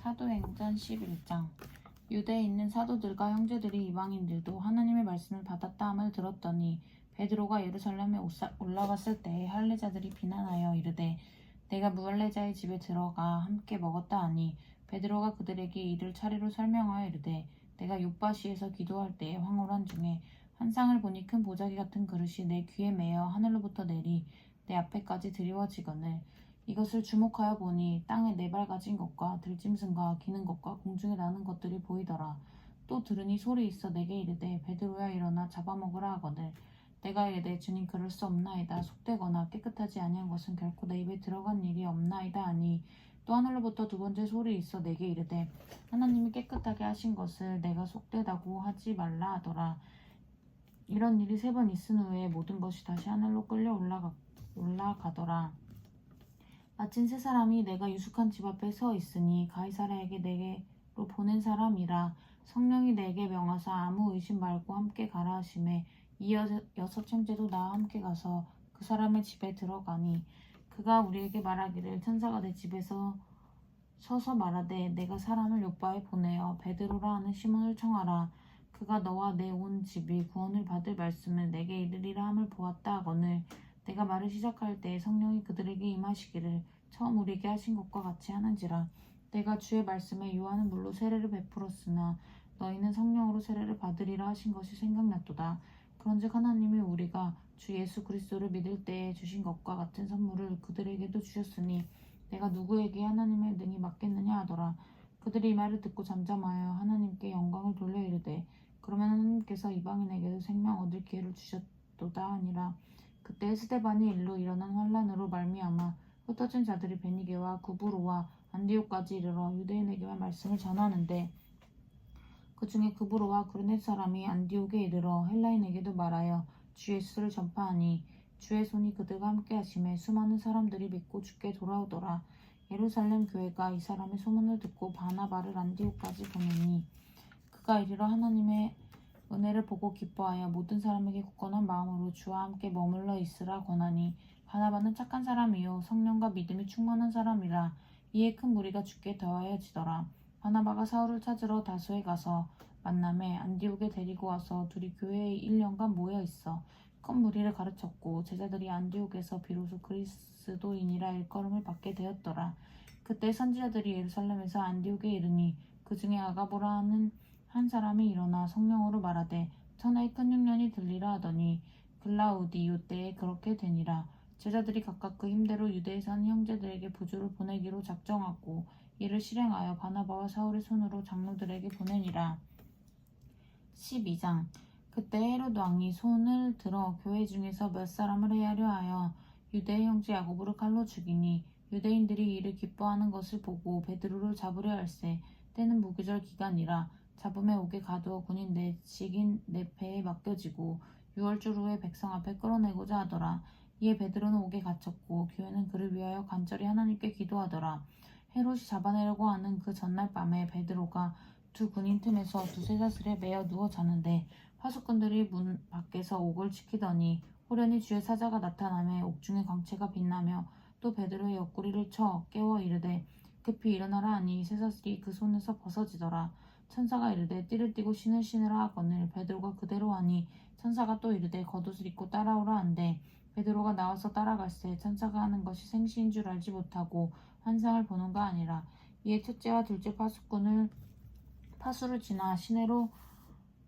사도행전 11장. 유대에 있는 사도들과 형제들이 이방인들도 하나님의 말씀을 받았다 함을 들었더니 베드로가 예루살렘에 올라갔을 때에 할례자들이 비난하여 이르되 내가 무할례자의 집에 들어가 함께 먹었다 하니 베드로가 그들에게 이를 차례로 설명하여 이르되 내가 욥바시에서 기도할 때에 황홀한 중에 환상을 보니 큰 보자기 같은 그릇이 내 귀에 매어 하늘로부터 내리 내 앞에까지 드리워지거늘 이것을 주목하여 보니 땅에 네 발 가진 것과 들짐승과 기는 것과 공중에 나는 것들이 보이더라. 또 들으니 소리 있어 내게 이르되 베드로야 일어나 잡아먹으라 하거늘 내가 이르되 주님 그럴 수 없나이다. 속되거나 깨끗하지 아니한 것은 결코 내 입에 들어간 일이 없나이다 하니 또 하늘로부터 두 번째 소리 있어 내게 이르되 하나님이 깨끗하게 하신 것을 내가 속되다고 하지 말라 하더라. 이런 일이 세 번 있은 후에 모든 것이 다시 하늘로 끌려 올라가더라. 마침 세 사람이 내가 유숙한 집 앞에 서 있으니 가이사랴에게 내게로 보낸 사람이라. 성령이 내게 명하사 아무 의심 말고 함께 가라 하시매 이 여섯 형제도 나와 함께 가서 그 사람의 집에 들어가니 그가 우리에게 말하기를 천사가 내 집에서 서서 말하되 내가 사람을 요바에 보내어 베드로라 하는 시몬을 청하라. 그가 너와 내 온 집이 구원을 받을 말씀을 내게 이르리라 함을 보았다 하거늘 내가 말을 시작할 때 성령이 그들에게 임하시기를 처음 우리에게 하신 것과 같이 하는지라. 내가 주의 말씀에 요한은 물로 세례를 베풀었으나 너희는 성령으로 세례를 받으리라 하신 것이 생각났도다. 그런즉 하나님이 우리가 주 예수 그리스도를 믿을 때에 주신 것과 같은 선물을 그들에게도 주셨으니 내가 누구에게 하나님의 능히 맡겠느냐 하더라. 그들이 이 말을 듣고 잠잠하여 하나님께 영광을 돌려 이르되 그러면 하나님께서 이방인에게도 생명 얻을 기회를 주셨도다 하니라. 그때 스데반이 일로 일어난 환란으로 말미암아 흩어진 자들이 베니게와 구브로와 안디옥까지 이르러 유대인에게만 말씀을 전하는데 그 중에 구브로와 구르네 사람이 안디옥에 이르러 헬라인에게도 말하여 주 예수를 전파하니 주의 손이 그들과 함께 하심에 수많은 사람들이 믿고 주께 돌아오더라. 예루살렘 교회가 이 사람의 소문을 듣고 바나바를 안디옥까지 보내니 그가 이르러 하나님의 은혜를 보고 기뻐하여 모든 사람에게 굳건한 마음으로 주와 함께 머물러 있으라 권하니 바나바는 착한 사람이요 성령과 믿음이 충만한 사람이라. 이에 큰 무리가 주께 더하여지더라. 바나바가 사울을 찾으러 다소에 가서 만남에 안디옥에 데리고 와서 둘이 교회에 1년간 모여 있어 큰 무리를 가르쳤고 제자들이 안디옥에서 비로소 그리스도인이라 일컬음을 받게 되었더라. 그때 선지자들이 예루살렘에서 안디옥에 이르니 그 중에 아가보라 하는 한 사람이 일어나 성령으로 말하되 천하의 큰 흉년이 들리라 하더니 글라우디오 때에 그렇게 되니라. 제자들이 각각 그 힘대로 유대에 사는 형제들에게 부주를 보내기로 작정하고 이를 실행하여 바나바와 사울의 손으로 장로들에게 보내니라. 12장. 그때 헤롯 왕이 손을 들어 교회 중에서 몇 사람을 해하려 하여 유대의 형제 야고보를 칼로 죽이니 유대인들이 이를 기뻐하는 것을 보고 베드로를 잡으려 할세. 때는 무교절 기간이라. 잡음에 옥에 가두어 군인 내식인 네 패에 맡겨지고 6월절 후에 백성 앞에 끌어내고자 하더라. 이에 베드로는 옥에 갇혔고 교회는 그를 위하여 간절히 하나님께 기도하더라. 헤롯이 잡아내려고 하는 그 전날 밤에 베드로가 두 군인 틈에서 두세 사슬에 매어 누워 자는데 파수꾼들이 문 밖에서 옥을 지키더니 호련히 주의 사자가 나타나매 옥중에 광채가 빛나며 또 베드로의 옆구리를 쳐 깨워 이르되 급히 일어나라 하니 쇠사슬이 그 손에서 벗어지더라. 천사가 이르되 띠를 띠고 신을 신으라 하거늘 베드로가 그대로 하니 천사가 또 이르되 겉옷을 입고 따라오라 한대 베드로가 나와서 따라갈새 천사가 하는 것이 생시인 줄 알지 못하고 환상을 보는가 아니라. 이에 첫째와 둘째 파수를 지나 시내로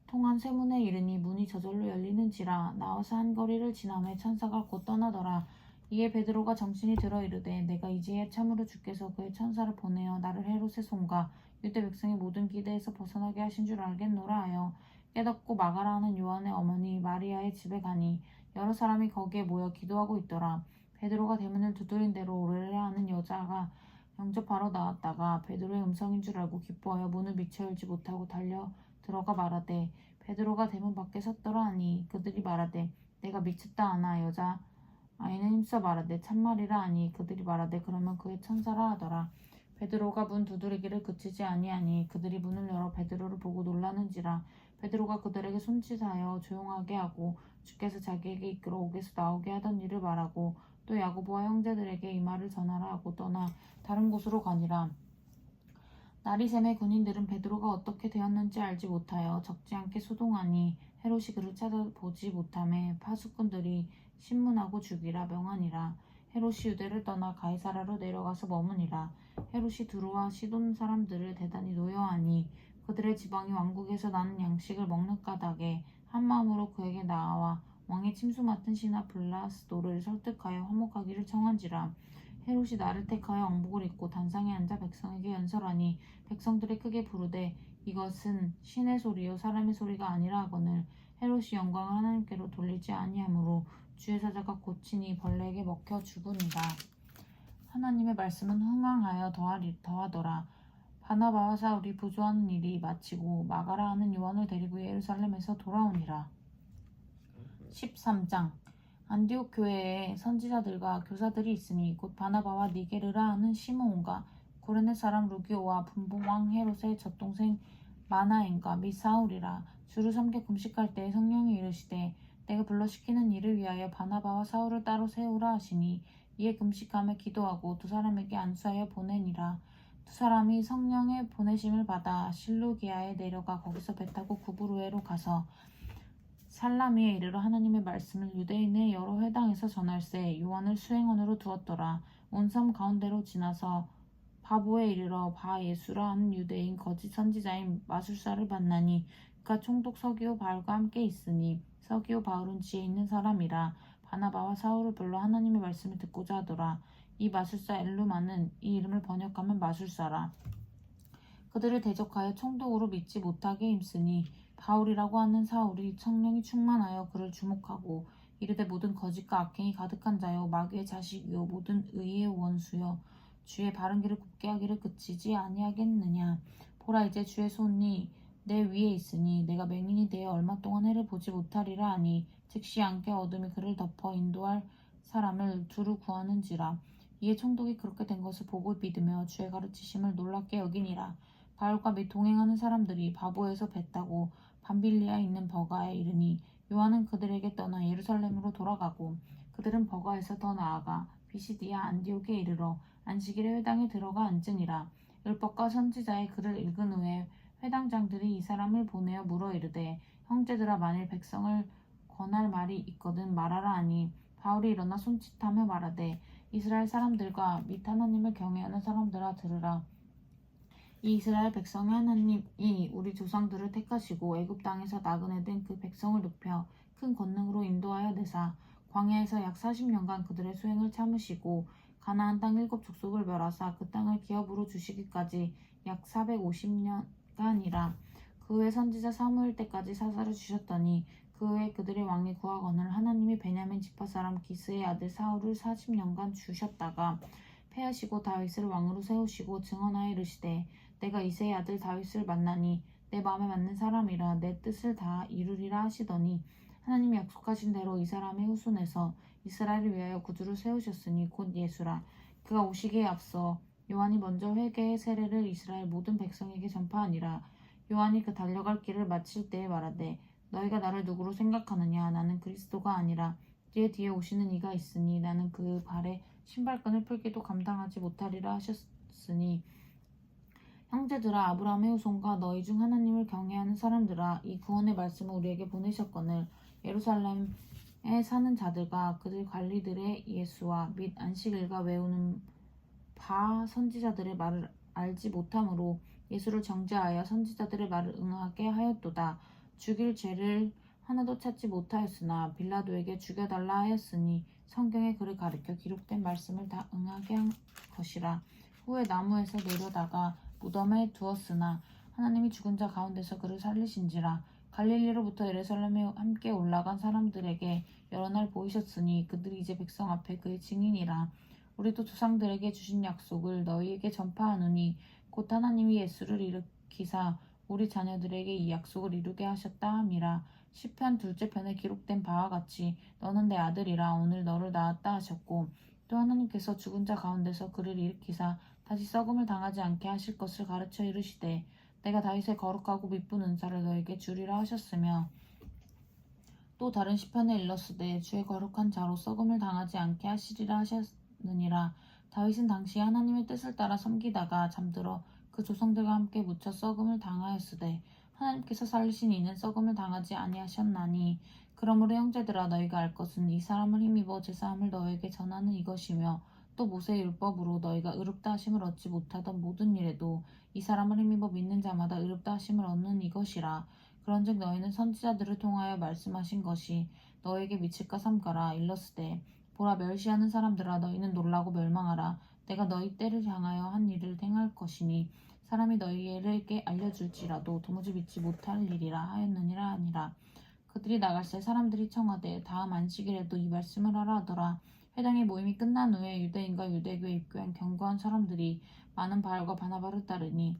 통한 세문에 이르니 문이 저절로 열리는지라. 나와서 한 거리를 지나매 천사가 곧 떠나더라. 이에 베드로가 정신이 들어 이르되 내가 이제야 참으로 주께서 그의 천사를 보내어 나를 헤롯의 손과 유대 백성의 모든 기대에서 벗어나게 하신 줄 알겠노라 하여 깨닫고 마가라 하는 요한의 어머니 마리아의 집에 가니 여러 사람이 거기에 모여 기도하고 있더라. 베드로가 대문을 두드린 대로 오르레라 하는 여자가 영접하러 나왔다가 베드로의 음성인 줄 알고 기뻐하여 문을 미처 열지 못하고 달려 들어가 말하되 베드로가 대문 밖에 섰더라 하니 그들이 말하되 내가 미쳤다 하나 여자 아이는 힘써 말하되 참말이라 하니 그들이 말하되 그러면 그의 천사라 하더라. 베드로가 문 두드리기를 그치지 아니하니 그들이 문을 열어 베드로를 보고 놀라는지라. 베드로가 그들에게 손짓하여 조용하게 하고 주께서 자기에게 이끌어 옥에서 나오게 하던 일을 말하고 또 야고보와 형제들에게 이 말을 전하라 하고 떠나 다른 곳으로 가니라. 나리샘의 군인들은 베드로가 어떻게 되었는지 알지 못하여 적지 않게 소동하니 헤롯이 그를 찾아보지 못하매 파수꾼들이 신문하고 죽이라 명하니라. 헤롯이 유대를 떠나 가이사라로 내려가서 머무니라. 헤롯이 두루와 시돈 사람들을 대단히 노여하니 그들의 지방이 왕국에서 나는 양식을 먹는 까닭에 한마음으로 그에게 나아와 왕의 침수 맡은 신하 블라스도를 설득하여 화목하기를 청한지라. 헤롯이 나를 택하여 왕복을 입고 단상에 앉아 백성에게 연설하니 백성들이 크게 부르되 이것은 신의 소리요 사람의 소리가 아니라 하거늘 헤롯이 영광을 하나님께로 돌리지 아니하므로 주의 사자가 고치니 벌레에게 먹혀 죽으니라. 하나님의 말씀은 흥왕하여 더하더라. 바나바와 사울이 부조하는 일이 마치고 마가라 하는 요한을 데리고 예루살렘에서 돌아오니라. 13장 안디옥 교회에 선지자들과 교사들이 있으니 곧 바나바와 니게르라 하는 시므온과 구레네 사람 루기오와 분봉왕 헤롯의 젖동생 마나엔과 및 사울이라. 주를 섬겨 금식할 때에 성령이 이르시되 내가 불러시키는 일을 위하여 바나바와 사울을 따로 세우라 하시니 이에 금식하며 기도하고 두 사람에게 안수하여 보내니라. 두 사람이 성령의 보내심을 받아 실루기아에 내려가 거기서 배 타고 구브로에로 가서 살라미에 이르러 하나님의 말씀을 유대인의 여러 회당에서 전할세 요한을 수행원으로 두었더라. 온 섬 가운데로 지나서 바보에 이르러 바 예수라 하는 유대인 거짓 선지자인 마술사를 만나니 그가 총독 서기오 바울과 함께 있으니 서기오 바울은 지혜 있는 사람이라. 바나바와 사울을 불러 하나님의 말씀을 듣고자 하더라. 이 마술사 엘루마는 이 이름을 번역하면 마술사라. 그들을 대적하여 총독으로 믿지 못하게 힘쓰니 바울이라고 하는 사울이 성령이 충만하여 그를 주목하고 이르되 모든 거짓과 악행이 가득한 자여 마귀의 자식이요 모든 의의 원수여 주의 바른 길을 굽게 하기를 그치지 아니하겠느냐. 보라 이제 주의 손이 내 위에 있으니 내가 맹인이 되어 얼마 동안 해를 보지 못하리라 하니 즉시 안개 어둠이 그를 덮어 인도할 사람을 두루 구하는지라. 이에 총독이 그렇게 된 것을 보고 믿으며 주의 가르치심을 놀랍게 여기니라. 바울과 및 동행하는 사람들이 바보에서 배 타고 밤빌리아에 있는 버가에 이르니 요한은 그들에게 떠나 예루살렘으로 돌아가고 그들은 버가에서 더 나아가 비시디아 안디옥에 이르러 안식일에 회당에 들어가 앉으니라. 율법과 선지자의 글을 읽은 후에 회당장들이 이 사람을 보내어 물어 이르되 형제들아 만일 백성을 권할 말이 있거든 말하라 하니 바울이 일어나 손짓하며 말하되 이스라엘 사람들과 및 하나님을 경외하는 사람들아 들으라. 이 이스라엘 백성의 하나님이 우리 조상들을 택하시고 애굽 땅에서 나그네 된 그 백성을 높여 큰 권능으로 인도하여 내사 광야에서 약 40년간 그들의 수행을 참으시고 가나안 땅 7족속을 멸하사 그 땅을 기업으로 주시기까지 약 450년간이라. 그 후에 선지자 사무엘 때까지 사사를 주셨더니 그 후에 그들의 왕이 구하거늘 하나님이 베냐민 지파 사람 기스의 아들 사울을 40년간 주셨다가 패하시고 다윗을 왕으로 세우시고 증언하여 이르시되 내가 이새의 아들 다윗을 만나니 내 마음에 맞는 사람이라 내 뜻을 다 이루리라 하시더니 하나님이 약속하신 대로 이 사람의 후손에서 이스라엘을 위하여 구주를 세우셨으니 곧 예수라. 그가 오시기에 앞서 요한이 먼저 회개의 세례를 이스라엘 모든 백성에게 전파하니라. 요한이 그 달려갈 길을 마칠 때에 말하되 너희가 나를 누구로 생각하느냐. 나는 그리스도가 아니라 내 뒤에 오시는 이가 있으니 나는 그 발에 신발끈을 풀기도 감당하지 못하리라 하셨으니 형제들아 아브라함의 후손과 너희 중 하나님을 경외하는 사람들아 이 구원의 말씀을 우리에게 보내셨거늘 예루살렘에 사는 자들과 그들 관리들의 예수와 및 안식일과 외우는 바 선지자들의 말을 알지 못함으로 예수를 정죄하여 선지자들의 말을 응하게 하였도다. 죽일 죄를 하나도 찾지 못하였으나 빌라도에게 죽여달라 하였으니 성경에 그를 가리켜 기록된 말씀을 다 응하게 한 것이라. 후에 나무에서 내려다가 무덤에 두었으나 하나님이 죽은 자 가운데서 그를 살리신지라. 갈릴리로부터 예루살렘에 함께 올라간 사람들에게 여러 날 보이셨으니 그들이 이제 백성 앞에 그의 증인이라. 우리도 조상들에게 주신 약속을 너희에게 전파하노니 곧 하나님이 예수를 일으키사 우리 자녀들에게 이 약속을 이루게 하셨다 함이라. 시편 2째 편에 기록된 바와 같이 너는 내 아들이라 오늘 너를 낳았다 하셨고 또 하나님께서 죽은 자 가운데서 그를 일으키사 다시 썩음을 당하지 않게 하실 것을 가르쳐 이르시되 내가 다윗의 거룩하고 미쁜 은사를 너에게 주리라 하셨으며 또 다른 시편에 일렀으되 주의 거룩한 자로 썩음을 당하지 않게 하시리라 하셨느니라. 다윗은 당시 하나님의 뜻을 따라 섬기다가 잠들어 그 조상들과 함께 묻혀 썩음을 당하였으되 하나님께서 살리신 이는 썩음을 당하지 아니하셨나니 그러므로 형제들아 너희가 알 것은 이 사람을 힘입어 제사함을 너희에게 전하는 이것이며 또 모세의 율법으로 너희가 의롭다 하심을 얻지 못하던 모든 일에도 이 사람을 힘입어 믿는 자마다 의롭다 하심을 얻는 이것이라. 그런즉 너희는 선지자들을 통하여 말씀하신 것이 너희에게 미칠까 삼가라. 일렀으되 보라 멸시하는 사람들아 너희는 놀라고 멸망하라. 내가 너희 때를 향하여 한 일을 행할 것이니 사람이 너희에게 알려줄지라도 도무지 믿지 못할 일이라 하였느니라 하니라. 그들이 나갈새 사람들이 청하되 다음 안식일에도 이 말씀을 하라 하더라. 회당의 모임이 끝난 후에 유대인과 유대교에 입교한 견고한 사람들이 많은 바알과 바나바를 따르니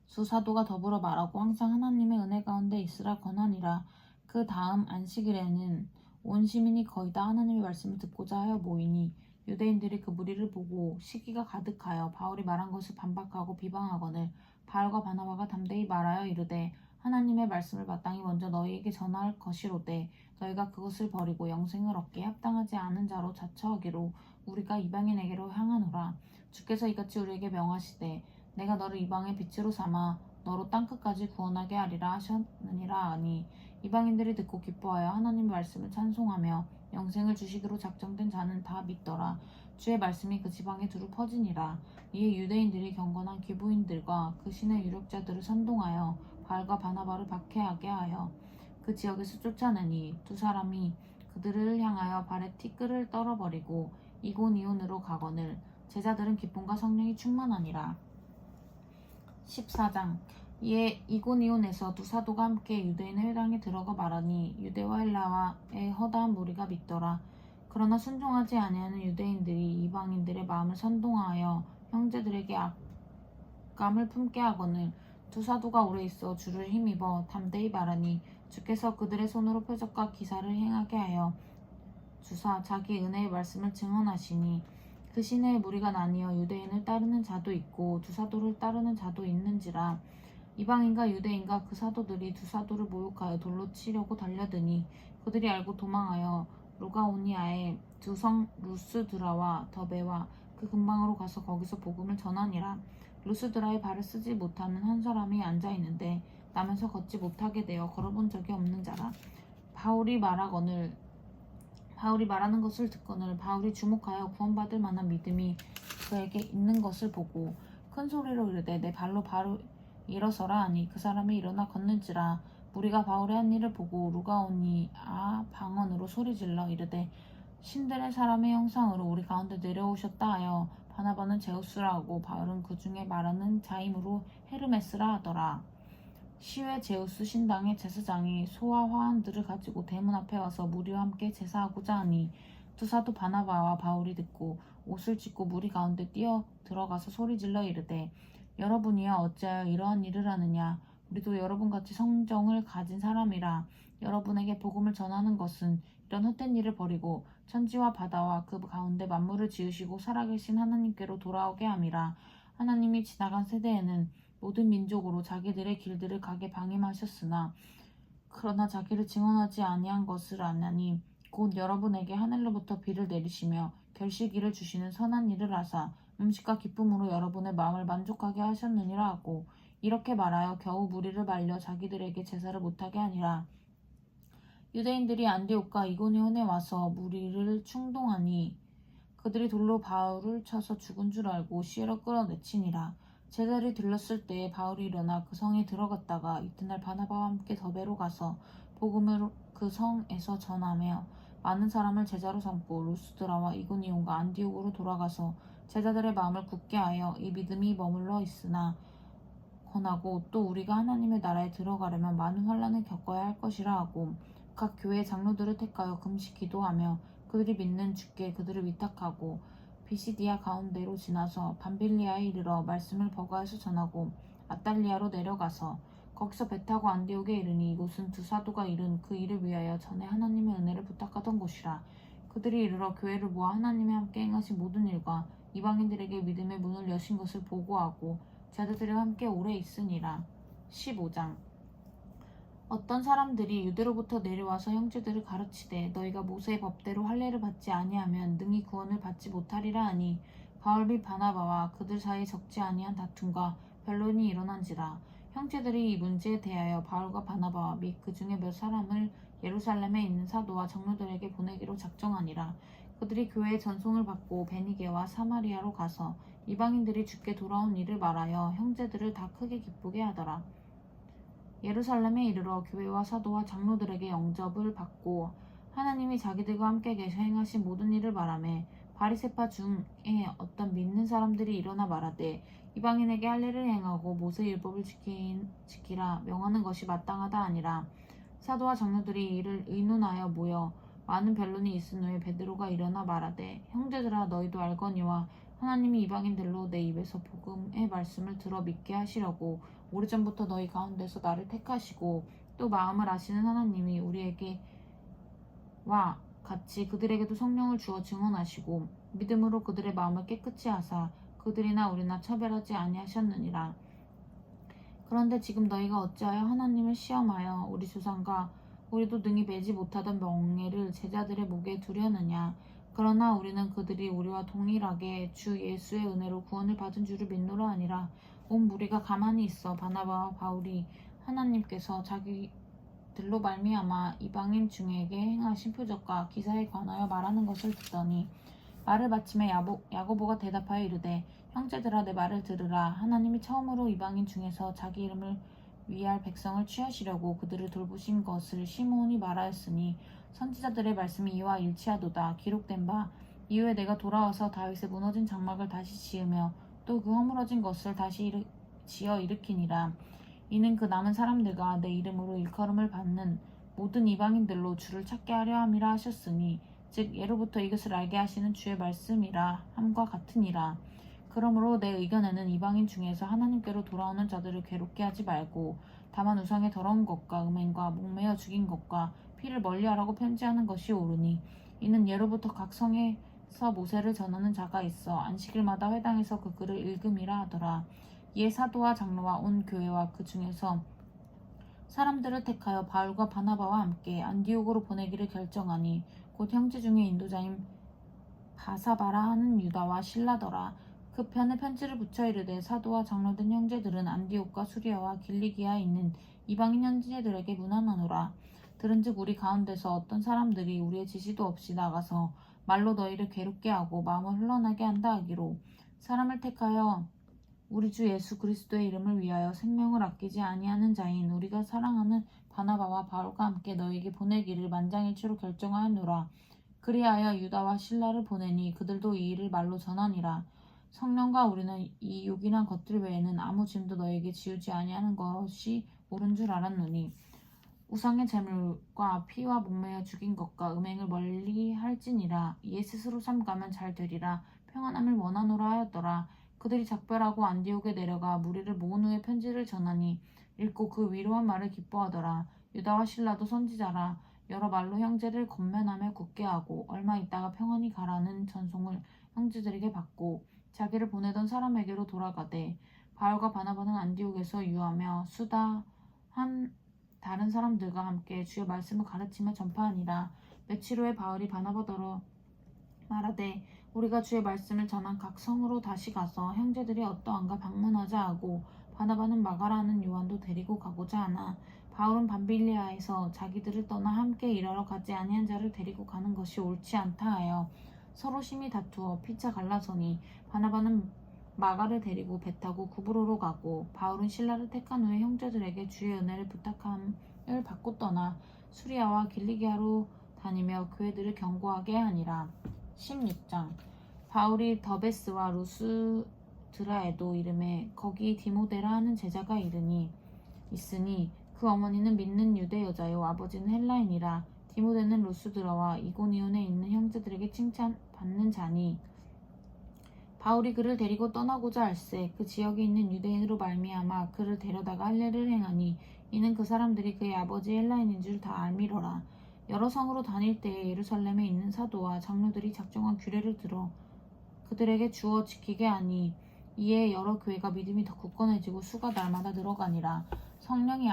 수 사도가 더불어 말하고 항상 하나님의 은혜 가운데 있으라 권하니라. 그 다음 안식일에는 온 시민이 거의 다 하나님의 말씀을 듣고자 하여 모이니 유대인들이 그 무리를 보고 시기가 가득하여 바울이 말한 것을 반박하고 비방하거늘 바울과 바나바가 담대히 말하여 이르되 하나님의 말씀을 마땅히 먼저 너희에게 전할 것이로되 너희가 그것을 버리고 영생을 얻게 합당하지 않은 자로 자처하기로 우리가 이방인에게로 향하노라. 주께서 이같이 우리에게 명하시되 내가 너를 이방의 빛으로 삼아 너로 땅끝까지 구원하게 하리라 하셨느니라 하니 이방인들이 듣고 기뻐하여 하나님의 말씀을 찬송하며 영생을 주시기로 작정된 자는 다 믿더라. 주의 말씀이 그 지방에 두루 퍼지니라. 이에 유대인들이 경건한 귀부인들과 그 신의 유력자들을 선동하여 바울과 바나바를 박해하게 하여 그 지역에서 쫓아내니 두 사람이 그들을 향하여 발에 티끌을 떨어버리고 이고니온으로 가거늘 제자들은 기쁨과 성령이 충만하니라. 14장. 이에 이고니온에서 두 사도가 함께 유대인의 회당에 들어가 말하니 유대와 헬라와의 허다한 무리가 믿더라. 그러나 순종하지 아니하는 유대인들이 이방인들의 마음을 선동하여 형제들에게 악감을 품게 하거늘 두 사도가 오래 있어 주를 힘입어 담대히 말하니 주께서 그들의 손으로 표적과 기사를 행하게 하여 주사 자기 은혜의 말씀을 증언하시니 그 시내에 무리가 나뉘어 유대인을 따르는 자도 있고 두 사도를 따르는 자도 있는지라. 이방인과 유대인과 그 사도들이 두 사도를 모욕하여 돌로 치려고 달려드니 그들이 알고 도망하여 루가오니아의 두 성 루스드라와 더베와 그 근방으로 가서 거기서 복음을 전하니라. 루스드라에 발을 쓰지 못하는 한 사람이 앉아 있는데 나면서 걷지 못하게 되어 걸어본 적이 없는 자라. 바울이 말하는 것을 듣거늘 바울이 주목하여 구원받을 만한 믿음이 그에게 있는 것을 보고 큰 소리로 이르되 내 발로 바로 일어서라 하니 그 사람이 일어나 걷는지라. 무리가 바울의 한 일을 보고 루가오니아 방언으로 소리질러 이르되 신들의 사람의 형상으로 우리 가운데 내려오셨다 하여 바나바는 제우스라 하고 바울은 그 중에 말하는 자임으로 헤르메스라 하더라. 시외 제우스 신당의 제사장이 소와 화환들을 가지고 대문 앞에 와서 무리와 함께 제사하고자 하니 두 사도 바나바와 바울이 듣고 옷을 찢고 무리 가운데 뛰어 들어가서 소리질러 이르되 여러분이여 어찌하여 이러한 일을 하느냐. 우리도 여러분같이 성정을 가진 사람이라. 여러분에게 복음을 전하는 것은 이런 헛된 일을 버리고 천지와 바다와 그 가운데 만물을 지으시고 살아계신 하나님께로 돌아오게 함이라. 하나님이 지나간 세대에는 모든 민족으로 자기들의 길들을 가게 방임하셨으나 그러나 자기를 증언하지 아니한 것을 아나니 곧 여러분에게 하늘로부터 비를 내리시며 결실기를 주시는 선한 일을 하사 음식과 기쁨으로 여러분의 마음을 만족하게 하셨느니라 하고 이렇게 말하여 겨우 무리를 말려 자기들에게 제사를 못하게 하니라. 유대인들이 안디옥과 이고니온에 와서 무리를 충동하니 그들이 돌로 바울을 쳐서 죽은 줄 알고 시에로 끌어내치니라. 제자들이 들렀을 때에 바울이 일어나 그 성에 들어갔다가 이튿날 바나바와 함께 더베로 가서 복음을 그 성에서 전하며 많은 사람을 제자로 삼고 루스드라와 이고니온과 안디옥으로 돌아가서 제자들의 마음을 굳게 하여 이 믿음이 머물러 있으나 권하고 또 우리가 하나님의 나라에 들어가려면 많은 환난을 겪어야 할 것이라 하고 각 교회 장로들을 택하여 금식 기도하며 그들이 믿는 주께 그들을 위탁하고 비시디아 가운데로 지나서 밤빌리아에 이르러 말씀을 버가에서 전하고 아달리아로 내려가서 거기서 배 타고 안디옥에 이르니 이곳은 두 사도가 이룬 그 일을 위하여 전에 하나님의 은혜를 부탁하던 곳이라. 그들이 이르러 교회를 모아 하나님이 함께 행하신 모든 일과 이방인들에게 믿음의 문을 여신 것을 보고하고 제자들과 함께 오래 있으니라. 15장. 어떤 사람들이 유대로부터 내려와서 형제들을 가르치되 너희가 모세의 법대로 할례를 받지 아니하면 능히 구원을 받지 못하리라 하니 바울이 바나바와 그들 사이에 적지 아니한 다툼과 변론이 일어난지라. 형제들이 이 문제에 대하여 바울과 바나바와 및 그 중에 몇 사람을 예루살렘에 있는 사도와 장로들에게 보내기로 작정하니라. 그들이 교회의 전송을 받고 베니게와 사마리아로 가서 이방인들이 주께 돌아온 일을 말하여 형제들을 다 크게 기쁘게 하더라. 예루살렘에 이르러 교회와 사도와 장로들에게 영접을 받고 하나님이 자기들과 함께 계셔 행하신 모든 일을 말하며 바리새파 중에 어떤 믿는 사람들이 일어나 말하되 이방인에게 할례를 행하고 모세의 율법을 지키라 명하는 것이 마땅하다 아니라. 사도와 장로들이 이를 의논하여 모여 많은 변론이 있은 후에 베드로가 일어나 말하되 형제들아 너희도 알거니와 하나님이 이방인들로 내 입에서 복음의 말씀을 들어 믿게 하시려고 오래전부터 너희 가운데서 나를 택하시고 또 마음을 아시는 하나님이 우리에게와 같이 그들에게도 성령을 주어 증언하시고 믿음으로 그들의 마음을 깨끗이 하사 그들이나 우리나 차별하지 아니하셨느니라. 그런데 지금 너희가 어찌하여 하나님을 시험하여 우리 조상과 우리도 능히 매지 못하던 명예를 제자들의 목에 두려느냐. 그러나 우리는 그들이 우리와 동일하게 주 예수의 은혜로 구원을 받은 줄을 믿노라 아니라. 온 무리가 가만히 있어 바나바와 바울이 하나님께서 자기들로 말미암아 이방인 중에게 행하신 표적과 기사에 관하여 말하는 것을 듣더니 말을 마침에 야고보가 대답하여 이르되 형제들아 내 말을 들으라. 하나님이 처음으로 이방인 중에서 자기 이름을 위할 백성을 취하시려고 그들을 돌보신 것을 시므온이 말하였으니 선지자들의 말씀이 이와 일치하도다. 기록된 바 이후에 내가 돌아와서 다윗의 무너진 장막을 다시 지으며 또 그 허물어진 것을 다시 지어 일으키니라. 이는 그 남은 사람들과 내 이름으로 일컬음을 받는 모든 이방인들로 주를 찾게 하려 함이라 하셨으니 즉 예로부터 이것을 알게 하시는 주의 말씀이라 함과 같으니라. 그러므로 내 의견에는 이방인 중에서 하나님께로 돌아오는 자들을 괴롭게 하지 말고 다만 우상의 더러운 것과 음행과 목매어 죽인 것과 피를 멀리하라고 편지하는 것이 옳으니 이는 예로부터 각 성에서 모세를 전하는 자가 있어 안식일마다 회당에서 그 글을 읽음이라 하더라. 이에 사도와 장로와 온 교회와 그 중에서 사람들을 택하여 바울과 바나바와 함께 안디옥으로 보내기를 결정하니 곧 형제 중에 인도자인 바사바라 하는 유다와 실라더라. 그 편에 편지를 붙여 이르되 사도와 장로된 형제들은 안디옥과 수리아와 길리기아에 있는 이방인 형제들에게 문안하노라. 들은즉 우리 가운데서 어떤 사람들이 우리의 지시도 없이 나가서 말로 너희를 괴롭게 하고 마음을 흘러나게 한다 하기로 사람을 택하여 우리 주 예수 그리스도의 이름을 위하여 생명을 아끼지 아니하는 자인 우리가 사랑하는 바나바와 바울과 함께 너희에게 보내기를 만장일치로 결정하였노라. 그리하여 유다와 실라를 보내니 그들도 이 일을 말로 전하니라. 성령과 우리는 이 요긴한 것들 외에는 아무 짐도 너희에게 지우지 아니하는 것이 옳은 줄 알았노니 우상의 제물과 피와 목매어 죽인 것과 음행을 멀리 할지니라. 이에 스스로 삼가면 잘 되리라. 평안함을 원하노라 하였더라. 그들이 작별하고 안디옥에 내려가 무리를 모은 후에 편지를 전하니 읽고 그 위로한 말을 기뻐하더라. 유다와 실라도 선지자라. 여러 말로 형제를 건면하며 굳게 하고 얼마 있다가 평안히 가라는 전송을 형제들에게 받고 자기를 보내던 사람에게로 돌아가되 바울과 바나바는 안디옥에서 유하며 수다한 다른 사람들과 함께 주의 말씀을 가르치며 전파하니라. 며칠 후에 바울이 바나바더러 말하되 우리가 주의 말씀을 전한 각 성으로 다시 가서 형제들이 어떠한가 방문하자 하고 바나바는 마가라는 요한도 데리고 가고자 하나 바울은 밤빌리아에서 자기들을 떠나 함께 일하러 가지 아니한 자를 데리고 가는 것이 옳지 않다 하여 서로 심히 다투어 피차 갈라서니 바나바는 마가를 데리고 배 타고 구브로로 가고 바울은 실라를 택한 후에 형제들에게 주의 은혜를 부탁함을 받고 떠나 수리아와 길리기아로 다니며 교회들을 경고하게 하니라. 16장 바울이 더베스와 루스드라에도 이름에 거기 디모데라 하는 제자가 있으니 그 어머니는 믿는 유대 여자요 아버지는 헬라인이라. 디모데는 루스드라와 이고니온에 있는 형제들에게 칭찬받는 자니 바울이 그를 데리고 떠나고자 할세 그 지역에 있는 유대인으로 말미암아 그를 데려다가 할례를 행하니 이는 그 사람들이 그의 아버지 헬라인인 줄 다 알미러라. 여러 성으로 다닐 때에 예루살렘에 있는 사도와 장로들이 작정한 규례를 들어 그들에게 주어 지키게 하니 이에 여러 교회가 믿음이 더 굳건해지고 수가 날마다 늘어가니라. 성령이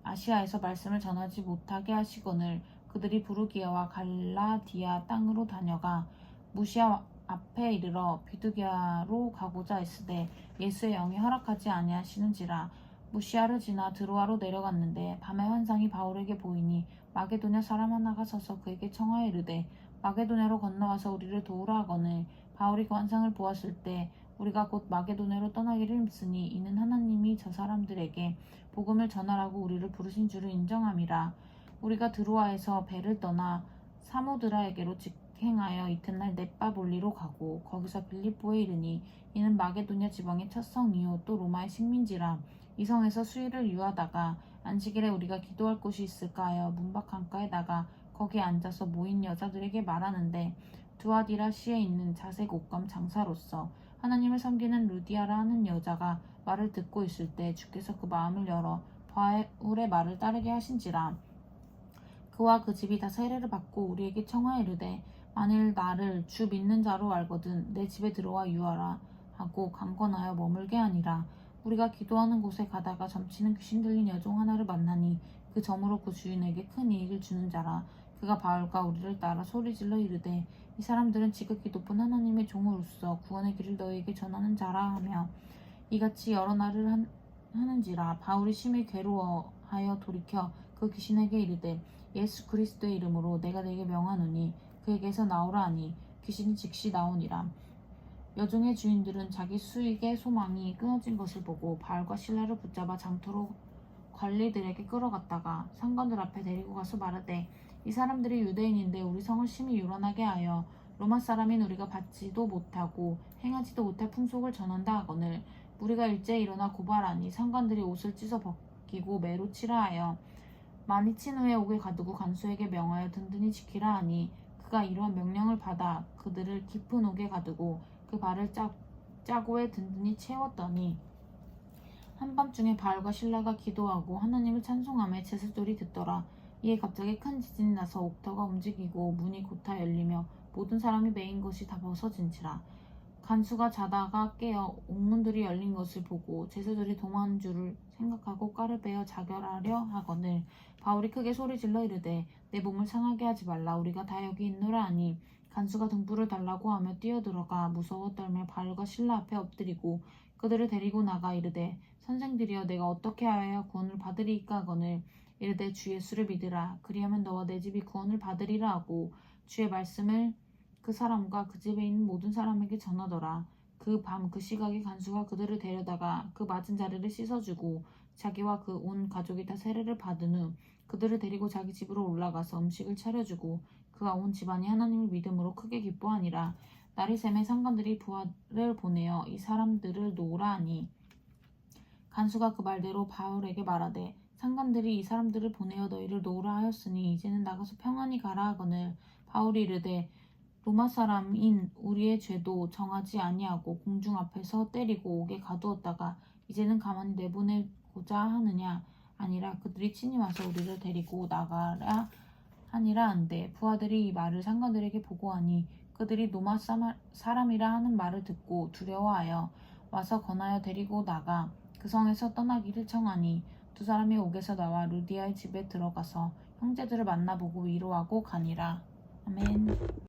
아시아에서 말씀을 전하지 못하게 하시거늘 그들이 부르기아와 갈라디아 땅으로 다녀가 무시아 앞에 이르러 비두기아로 가고자 했으되 예수의 영이 허락하지 아니하시는지라. 무시아를 지나 드로아로 내려갔는데 밤에 환상이 바울에게 보이니 마게도냐 사람 하나가 서서 그에게 청하여 이르되 마게도냐로 건너와서 우리를 도우라 하거늘. 바울이 그 환상을 보았을 때 우리가 곧 마게도냐로 떠나기를 힘쓰니 이는 하나님이 저 사람들에게 복음을 전하라고 우리를 부르신 줄을 인정함이라. 우리가 드로아에서 배를 떠나 사모드라에게로 직행하여 이튿날 넷바볼리로 가고 거기서 빌립보에 이르니 이는 마게도냐 지방의 첫 성이요 또 로마의 식민지라. 이 성에서 수일을 유하다가 안식일에 우리가 기도할 곳이 있을까 하여 문밖 강가에 나가 거기에 앉아서 모인 여자들에게 말하는데 두아디라시에 있는 자색 옷감 장사로서 하나님을 섬기는 루디아라 하는 여자가 말을 듣고 있을 때 주께서 그 마음을 열어 바울의 말을 따르게 하신지라. 그와 그 집이 다 세례를 받고 우리에게 청하여 이르되 만일 나를 주 믿는 자로 알거든 내 집에 들어와 유하라 하고 강권하여 머물게 하니라. 우리가 기도하는 곳에 가다가 점치는 귀신 들린 여종 하나를 만나니 그 점으로 그 주인에게 큰 이익을 주는 자라. 그가 바울과 우리를 따라 소리질러 이르되 이 사람들은 지극히 높은 하나님의 종으로서 구원의 길을 너희에게 전하는 자라 하며 이같이 여러 날을 하는지라. 바울이 심히 괴로워하여 돌이켜 그 귀신에게 이르되 예수 그리스도의 이름으로 내가 네게 명하노니 그에게서 나오라 하니 귀신이 즉시 나오니라. 여종의 주인들은 자기 수익의 소망이 끊어진 것을 보고 바울과 실라를 붙잡아 장터로 관리들에게 끌어갔다가 상관들 앞에 데리고 가서 말하되 이 사람들이 유대인인데 우리 성을 심히 요란하게 하여 로마 사람인 우리가 받지도 못하고 행하지도 못할 풍속을 전한다 하거늘. 우리가 일제히 일어나 고발하니 상관들이 옷을 찢어 벗기고 매로 치라 하여 많이 친 후에 옥에 가두고 간수에게 명하여 든든히 지키라 하니 그가 이러한 명령을 받아 그들을 깊은 옥에 가두고 그 발을 짜고에 든든히 채웠더니 한밤중에 바울과 실라가 기도하고 하나님을 찬송하며 제사절이 듣더라. 이에 갑자기 큰 지진이 나서 옥터가 움직이고 문이 곧다 열리며 모든 사람이 매인 것이 다 벗어진지라. 간수가 자다가 깨어 옥문들이 열린 것을 보고 제사절이 도망한 줄을 생각하고 깔을 빼어 자결하려 하거늘 바울이 크게 소리질러 이르되 내 몸을 상하게 하지 말라 우리가 다 여기 있노라 하니 간수가 등불을 달라고 하며 뛰어들어가 무서워 떨며 바울과 실라 앞에 엎드리고 그들을 데리고 나가 이르되 선생들이여 내가 어떻게 하여야 구원을 받으리이까 하거늘 이르되 주 예수를 믿으라 그리하면 너와 내 집이 구원을 받으리라 하고 주의 말씀을 그 사람과 그 집에 있는 모든 사람에게 전하더라. 그 밤 그 시각에 간수가 그들을 데려다가 그 맞은 자리를 씻어주고 자기와 그 온 가족이 다 세례를 받은 후 그들을 데리고 자기 집으로 올라가서 음식을 차려주고 그가 온 집안이 하나님을 믿음으로 크게 기뻐하니라. 날이 새매 상관들이 부하를 보내어 이 사람들을 놓으라 하니 간수가 그 말대로 바울에게 말하되 상관들이 이 사람들을 보내어 너희를 놓으라 하였으니 이제는 나가서 평안히 가라 하거늘 바울이 이르되 로마 사람인 우리의 죄도 정하지 아니하고 공중 앞에서 때리고 옥에 가두었다가 이제는 가만히 내보내고자 하느냐 아니라 그들이 친히 와서 우리를 데리고 나가라 하니라 한데 부하들이 이 말을 상관들에게 보고하니 그들이 로마 사람이라 하는 말을 듣고 두려워하여 와서 권하여 데리고 나가 그 성에서 떠나기를 청하니 두 사람이 옥에서 나와 루디아의 집에 들어가서 형제들을 만나보고 위로하고 가니라. 아멘.